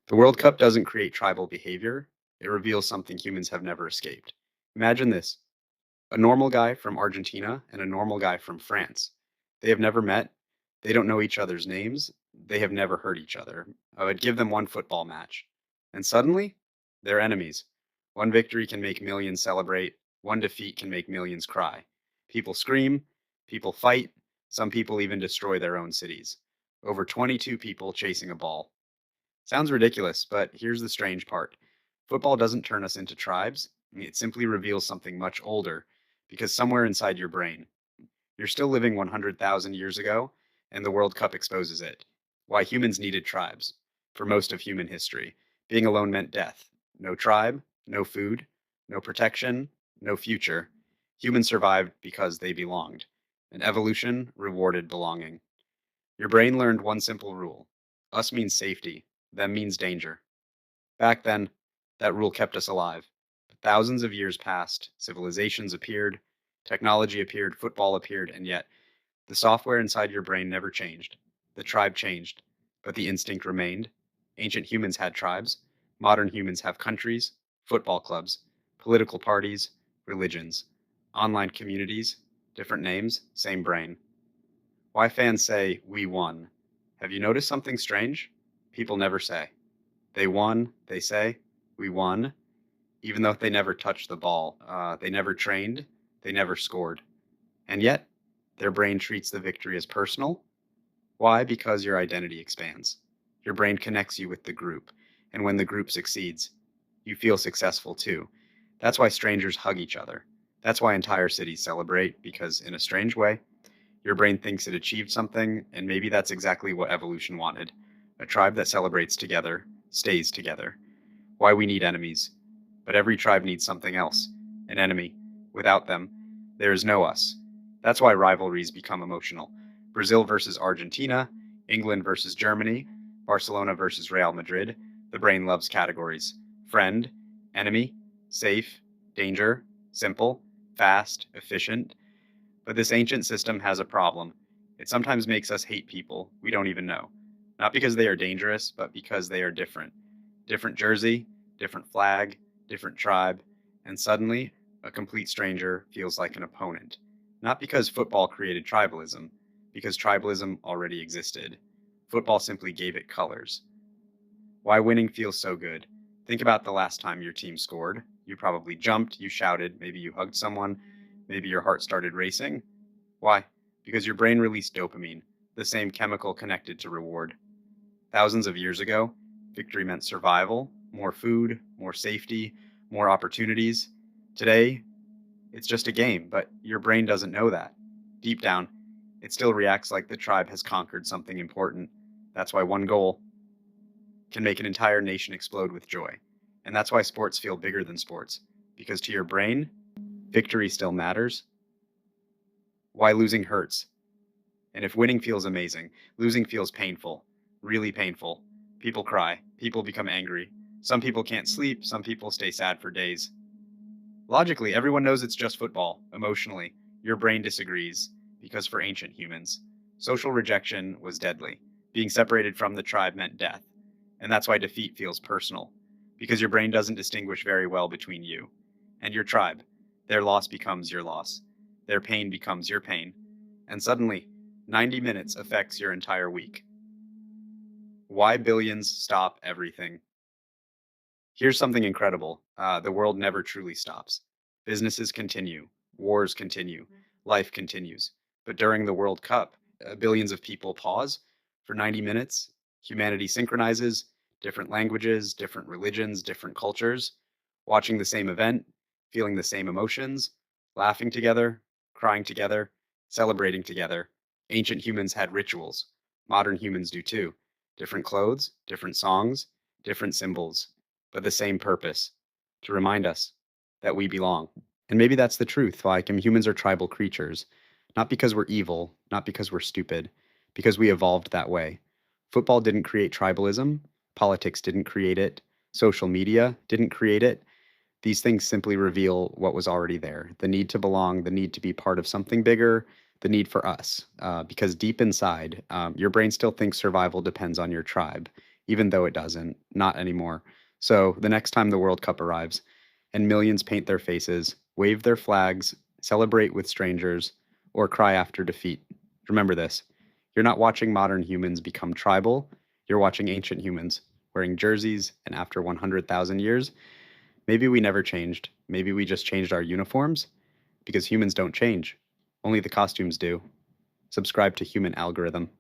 The World Cup doesn't create tribal behavior, it reveals something humans have never escaped. Imagine this: a normal guy from Argentina and a normal guy from France. They have never met, they don't know each other's names, they have never heard each other. I would give them one football match. And suddenly, they're enemies. One victory can make millions celebrate, one defeat can make millions cry. People scream, people fight, some people even destroy their own cities. Over 22 people chasing a ball. Sounds ridiculous, but here's the strange part. Football doesn't turn us into tribes. It simply reveals something much older, because somewhere inside your brain, you're still living 100,000 years ago, and the World Cup exposes it. Why humans needed tribes. For most of human history, being alone meant death. No tribe, no food, no protection, no future. Humans survived because they belonged, and evolution rewarded belonging. Your brain learned one simple rule: us means safety, them means danger. Back then, that rule kept us alive. But thousands of years passed, civilizations appeared, technology appeared, football appeared, and yet the software inside your brain never changed. The tribe changed, but the instinct remained. Ancient humans had tribes. Modern humans have countries, football clubs, political parties, religions, online communities, different names, same brain. Why fans say, "We won." Have you noticed something strange? People never say. They won, they say, "We won," even though they never touched the ball. They never trained, they never scored. And yet, their brain treats the victory as personal. Why? Because your identity expands. Your brain connects you with the group. And when the group succeeds, you feel successful too. That's why strangers hug each other. That's why entire cities celebrate, because in a strange way, your brain thinks it achieved something, and maybe that's exactly what evolution wanted. A tribe that celebrates together, stays together. Why we need enemies. But every tribe needs something else: an enemy. Without them, there is no us. That's why rivalries become emotional. Brazil versus Argentina, England versus Germany, Barcelona versus Real Madrid. The brain loves categories: friend, enemy, safe, danger, simple, fast, efficient. But this ancient system has a problem. It sometimes makes us hate people we don't even know. Not because they are dangerous, but because they are different. Different jersey, different flag, different tribe, and suddenly a complete stranger feels like an opponent. Not because football created tribalism, because tribalism already existed. Football simply gave it colors. Why winning feels so good. Think about the last time your team scored. You probably jumped, you shouted, maybe you hugged someone, maybe your heart started racing. Why? Because your brain released dopamine, the same chemical connected to reward. Thousands of years ago, victory meant survival, more food, more safety, more opportunities. Today, it's just a game, but your brain doesn't know that. Deep down, it still reacts like the tribe has conquered something important. That's why one goal can make an entire nation explode with joy. And that's why sports feel bigger than sports, because to your brain, victory still matters. Why losing hurts. And if winning feels amazing, losing feels painful, really painful. People cry, people become angry. Some people can't sleep, some people stay sad for days. Logically, everyone knows it's just football. Emotionally, your brain disagrees, because for ancient humans, social rejection was deadly. Being separated from the tribe meant death. And that's why defeat feels personal, because your brain doesn't distinguish very well between you and your tribe. Their loss becomes your loss, their pain becomes your pain, and suddenly, 90 minutes affects your entire week. Why billions stop everything? Here's something incredible: the world never truly stops. Businesses continue, wars continue, life continues. But during the World Cup, billions of people pause for 90 minutes. Humanity synchronizes, different languages, different religions, different cultures, watching the same event, feeling the same emotions, laughing together, crying together, celebrating together. Ancient humans had rituals. Modern humans do too. Different clothes, different songs, different symbols, but the same purpose: to remind us that we belong. And maybe that's the truth. Like, humans are tribal creatures, not because we're evil, not because we're stupid, because we evolved that way. Football didn't create tribalism, politics didn't create it, social media didn't create it. These things simply reveal what was already there: the need to belong, the need to be part of something bigger, the need for us. Because deep inside, your brain still thinks survival depends on your tribe. even though it doesn't, not anymore. So the next time the World Cup arrives and millions paint their faces, wave their flags, celebrate with strangers, or cry after defeat, remember this. You're not watching modern humans become tribal, you're watching ancient humans wearing jerseys, and after 100,000 years, maybe we never changed. Maybe we just changed our uniforms because humans don't change. Only the costumes do. Subscribe to Human Algorithm.